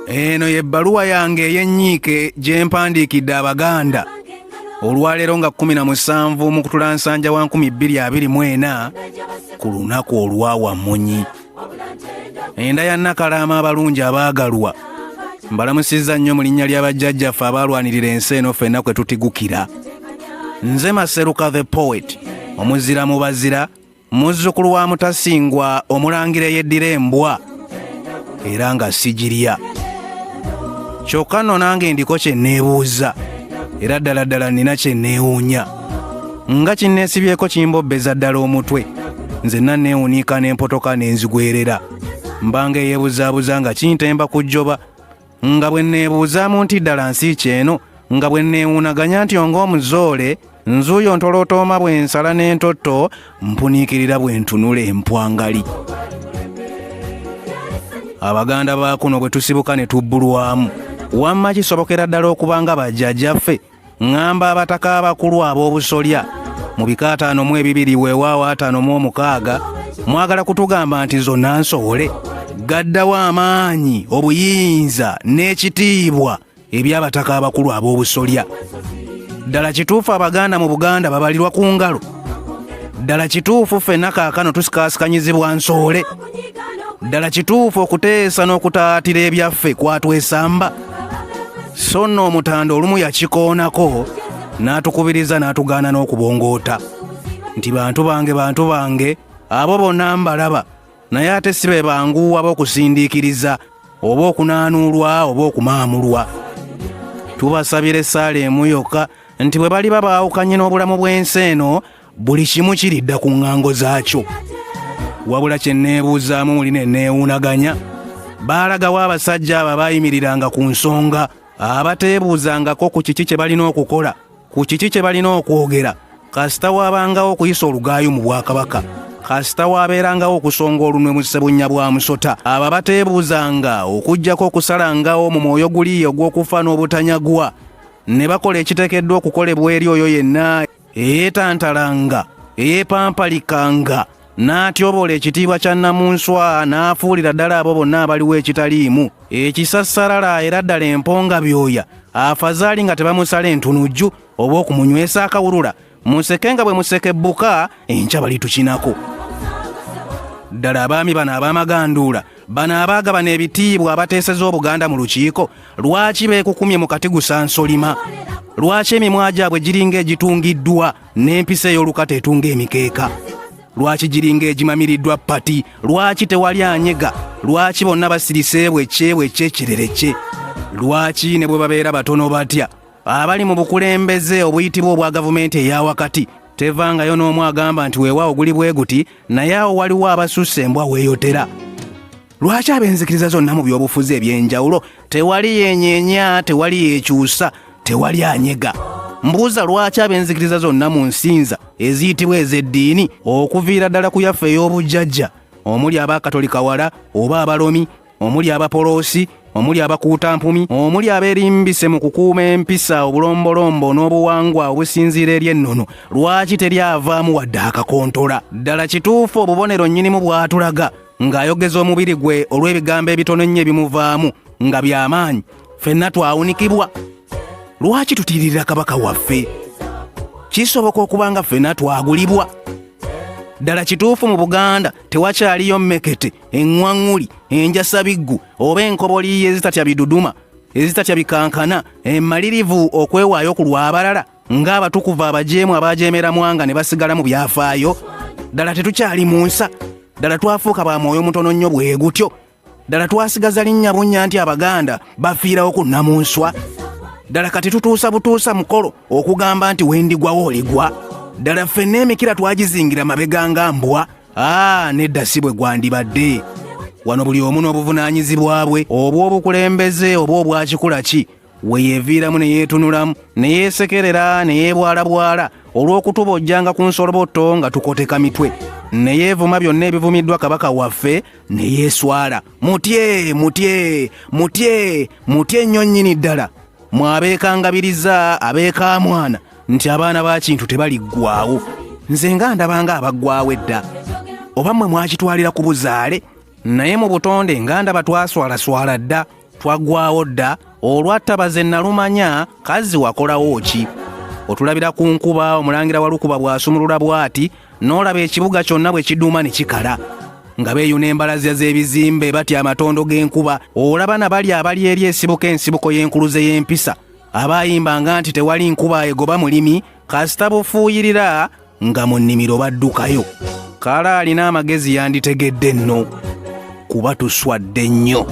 Eno y'ebbaluwa yange ey'ennyiike gye mpandiikidde Abaganda olwaleero nga 17 mu Kutulansanja wa 2024 ku lunaku olwawa Mmunyi. Enda ya Nakalama abalungi abaagalwa, mbalamusizza nnyo mu linnya lya bajjajjaffe abaalwanirira ensi eno ffenna kwe tutigukira. Nze Maseruka the poet, omuzira mu bazira, muzzukulu wa Mutasingwa omulangira eyeddira embwa era nga sigirya. Kyokka nno nange ndiko kye neebuuza era ddala ddala nina kye neewuunya. Nga kinneesibyeko kimbobbeza ddala omutwe, nzenna neewuniika n'empotoka n'enzigwerera. Mbanga eyeebuzaabuza nga kintemba ku jjoba, nga bwe neebuuzaamu nti ddala nsi kyeno, nga bwe neewuunaganya nti ng'omuzoole nzuuyo ntolootooma bwe nsala n'entotto, mpuniikirira bwe ntunula empwangali. Abaganda ba kuno bwe tusibuka ne tubbulwamu, wamma kisobokera ddala okuba nga bajjajjaffe, ŋŋamba abataka abakulu ab'obusolya mu bika 52 weewaawo 56 mwagala kutugamba nti zonna nsowole. Gaddawo amaanyi, obuyinza n'ekitiibwa eby'abataka abakulu ab'obusolya. Ddala kituufu Abaganda mu Buganda babalirwa ku ngalo? Ddala kituufu ffenna kaakano tusikaasikanyizibwa nsoole? Ddala kituufu okuteesa n'okutaatira ebyaffe kwatwesamba? So nno omutanda olumu yakikoonako n'atukubiriza n'atugaana n'okubongoota nti bantu bange abo bonna mbalaba, naye ate si be banguwa b'okusindiikiriza oba okunaanuulwa oba okumaamulwa. Tubasabira essaala emu yokka nti bwe bali babaawukanye n'obulamu bw'ensi eno, buli kimu kiridda ku ŋŋango zaakyo. Wabula kye neebuuzaamu muli ne neewuunaganya, baalagawo abasajja abo abaayimiriranga ku nsonga, abateebuuzangako ku kiki kye balina okukola, ku kiki kye balina okwogera, kasita waabangawo okuyisa olugaayo mu Bwakabaka, kasita waabeerangawo okusonga olunwe mu ssebunnya bwa musota. Abo bateebuuzanga okuggyako okusalangawo mu mwoyo guli ogw'okufa n'obutanyagwa, ne bakola ekiteekeddwa okukolebwa eri oyo yenna eyeetantalanga, eyeepampalikanga, n'atyobola ekitiibwa kya nnamunswa, n'afuulira ddala abo bonna abaliwo ekitaliimu, ekisassalala era ddala emponga byoya, afazaali nga tebamusala entunujju oba okumunywesa akawulula. Museke nga bwe musekebbuka, enkya bali tukinako. Ddala abaami bano ab'amaganduula, bano abaagabana ebitiibwa abateeseza Obuganda mu lukiiko, lwaki beekukumye mu kati gusansolima? Lwaki emimwa gyabwe giringa egitungiddwa n'empisa ey'olukata etunga emikeeka? Lwaki giringa egimamiriddwa pati? Lwaki tewali anyega? Lwaki bonna basirise bwekye kirereke? Lwaki ne bwe babeera batono batya, abali mu bukulembeze obuyitibwa obwa gavumenti eya wakati, tevangayo n'omu agamba nti weewaawo guli bwe guti, naye awo waliwo abasussa embwa weeyotera? Lwaki ab'enzikiriza zonna mu by'obufuzi eby'enjawulo tewali yenyeenya, tewali yeekyusa, tewali anyega? Mbuuza lwaki ab'enzikiriza zonna mu nsinza eziyitibwa ez'eddiini, okuviira ddala ku yaffe ey'obujjajja, omuli abakatolika wala oba abalomi, omuli abapoloosi, omuli abakuutampumi, omuli abeerimbise mu kukuuma empisa, obulombolombo n'obuwangwa obusinziira eri ennono, lwaki teryavaamu wadde akakontola? Ddala kituufu obubonero nnyinimu bw'atulaga ng'ayogeza omubiri gwe olw'ebigambo ebitono ennyo ebimuvaamu nga by'amaanyi, ffenna twawunikibwa? Lwaki tutiirira kabaka waffe? Kisoboka okuba nga ffenna twagulibwa? Ddala kituufu mu Buganda tewakyaliyo mmekete, eŋŋwaŋŋuli, enjasabiggu oba enkoboli ezitatya biduduma, ezitatya bikankana, emmalirivu okwewaayo ku lw'abalala ng'abatukuvu abajeemu abaajeemeramwanga ne basigala mu byafaayo? Ddala tetukyali mu nsa? Ddala twafuuka ba mwoyo mutono nnyo bwe gutyo? Ddala twasigaza linnya bunnya nti Abaganda bafiirawo ku nnamunswa? Ddala kati tutuusa butuusa mukolo okugamba nti wendigwawo oligwa? Ddala ffenna emikira twagizingira mabega nga mbwa? Nedda si bwe gwandibadde. Wano buli omu n'obuvunaanyizibwa bwe, oba obukulembeze oba obwa kikula ki, we yeeviiramu ne yeetunulamu, ne yeesekerera, ne yeebwalabwala olw'okutubojjanga ku nsolobotto nga tukoteka mitwe, ne yeevuma byonna ebivumiddwa kabaka waffe, ne yeeswala. Mutye nnyo nnyini ddala mwabeekangabiriza abeekamwana nti abaana ba kintu tebaliggwaawo. Nze nga ndabanga abaggwaawo edda. Oba mmwe mwakitwalira ku buzaale? naye mu butonde nga ndaba twaswalaswala dda twaggwaawo dda olwattabaze nalumanya kazi wakolawo ki. Otulabira ku nkuba omulangira Walukuba bw'asumulula bw'ati n'olaba ekibuga kyonna bwe kiduuma ne kikala nga beeyuna embalaza z'ebizimbe batya amatondo g'enkuba. Olaba na bali abali eri esibuka ensibuko y'enkuluze y'empisa abaayimbanga nti tewali nkuba egoba mulimi kasita bufuuyirira nga mu nnimiro baddukayo. Kale alina amagezi yanditegedde nno kuba tuswadde nnyo.